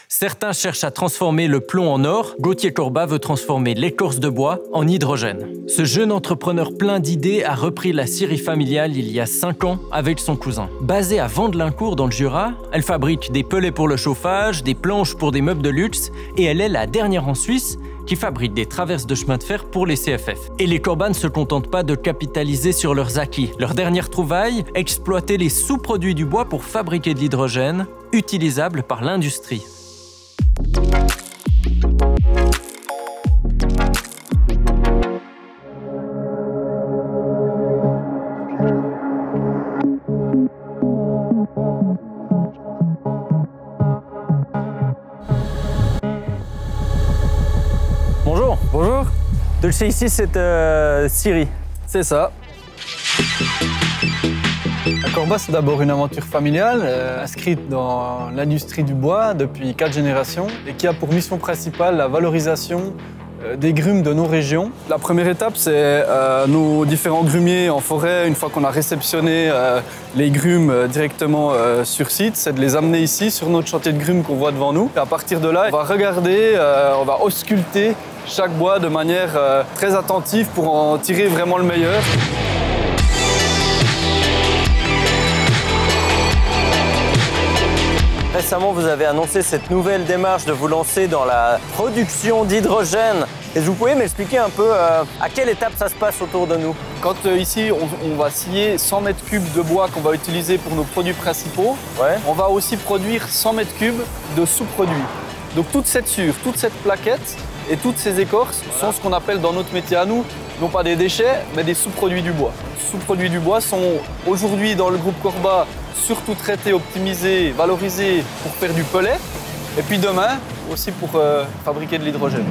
Certains cherchent à transformer le plomb en or, Gauthier Corbat veut transformer l'écorce de bois en hydrogène. Ce jeune entrepreneur plein d'idées a repris la scierie familiale il y a 5 ans avec son cousin. Basée à Vandelincourt dans le Jura, elle fabrique des pellets pour le chauffage, des planches pour des meubles de luxe et elle est la dernière en Suisse qui fabrique des traverses de chemin de fer pour les CFF. Et les Corbat ne se contentent pas de capitaliser sur leurs acquis. Leur dernière trouvaille, exploiter les sous-produits du bois pour fabriquer de l'hydrogène, utilisable par l'industrie. Bonjour. Bonjour. Donc c'est ici cette scierie. C'est ça. La Corbat, c'est d'abord une aventure familiale, inscrite dans l'industrie du bois depuis 4 générations et qui a pour mission principale la valorisation des grumes de nos régions. La première étape, c'est nos différents grumiers en forêt. Une fois qu'on a réceptionné les grumes directement sur site, c'est de les amener ici sur notre chantier de grumes qu'on voit devant nous. Et à partir de là, on va regarder, on va ausculter chaque bois de manière très attentive pour en tirer vraiment le meilleur. Récemment, vous avez annoncé cette nouvelle démarche de vous lancer dans la production d'hydrogène. Est-ce que vous pouvez m'expliquer un peu à quelle étape ça se passe autour de nous? Quand ici, on va scier 100 mètres cubes de bois qu'on va utiliser pour nos produits principaux, on va aussi produire 100 mètres cubes de sous-produits. Donc toute cette sciure, toute cette plaquette et toutes ces écorces sont ce qu'on appelle dans notre métier à nous, non pas des déchets, mais des sous-produits du bois. Les sous-produits du bois sont aujourd'hui dans le groupe Corbat surtout traités, optimisés, valorisés pour faire du pellet, et puis demain aussi pour fabriquer de l'hydrogène.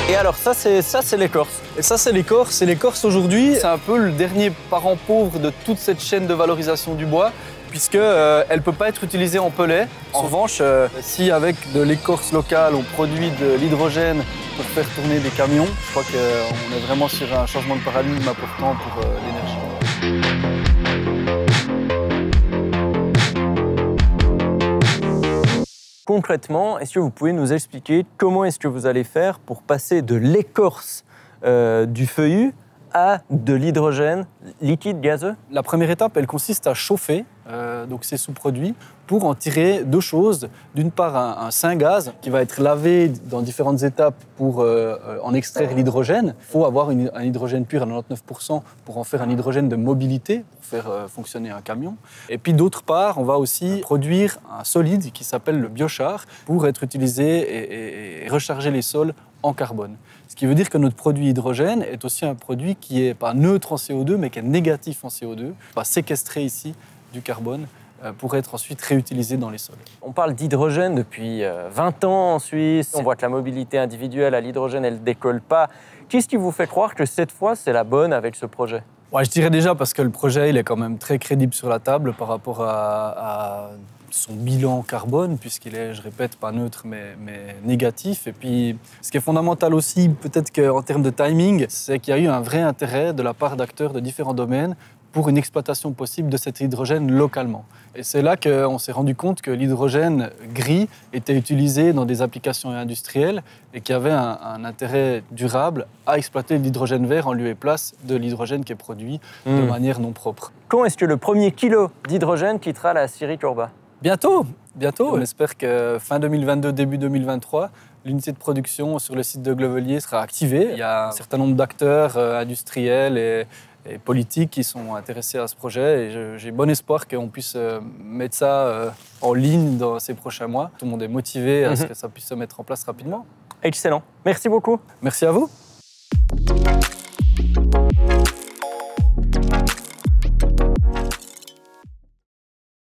Et alors ça c'est l'écorce. Et ça c'est l'écorce. Et l'écorce aujourd'hui, c'est un peu le dernier parent pauvre de toute cette chaîne de valorisation du bois, puisqu'elle ne peut pas être utilisée en pellet. En revanche, si avec de l'écorce locale, on produit de l'hydrogène pour faire tourner des camions, je crois qu'on est vraiment sur un changement de paradigme important pour l'énergie. Concrètement, est-ce que vous pouvez nous expliquer comment est-ce que vous allez faire pour passer de l'écorce du feuillu à de l'hydrogène liquide gazeux? La première étape, elle consiste à chauffer donc ces sous-produits pour en tirer 2 choses. D'une part, un syngas qui va être lavé dans différentes étapes pour en extraire l'hydrogène. Il faut avoir un hydrogène pur à 99% pour en faire un hydrogène de mobilité, pour faire fonctionner un camion. Et puis d'autre part, on va aussi produire un solide qui s'appelle le biochar pour être utilisé et recharger les sols en carbone. Ce qui veut dire que notre produit hydrogène est aussi un produit qui n'est pas neutre en CO2, mais qui est négatif en CO2. On va séquestrer ici du carbone pour être ensuite réutilisé dans les sols. On parle d'hydrogène depuis 20 ans en Suisse. On voit que la mobilité individuelle à l'hydrogène, elle ne décolle pas. Qu'est-ce qui vous fait croire que cette fois, c'est la bonne avec ce projet? Ouais, je dirais déjà parce que le projet il est quand même très crédible sur la table par rapport à son bilan carbone, puisqu'il est, je répète, pas neutre, mais négatif. Et puis, ce qui est fondamental aussi, peut-être qu'en termes de timing, c'est qu'il y a eu un vrai intérêt de la part d'acteurs de différents domaines pour une exploitation possible de cet hydrogène localement. Et c'est là qu'on s'est rendu compte que l'hydrogène gris était utilisé dans des applications industrielles et qu'il y avait un intérêt durable à exploiter l'hydrogène vert en lieu et place de l'hydrogène qui est produit de manière non propre. Quand est-ce que le premier kilo d'hydrogène quittera la scierie Corbat? Bientôt. On espère que fin 2022, début 2023, l'unité de production sur le site de Glevelier sera activée. Il y a un certain nombre d'acteurs industriels et politiques qui sont intéressés à ce projet et j'ai bon espoir qu'on puisse mettre ça en ligne dans ces prochains mois. Tout le monde est motivé à ce que ça puisse se mettre en place rapidement. Excellent. Merci beaucoup. Merci à vous.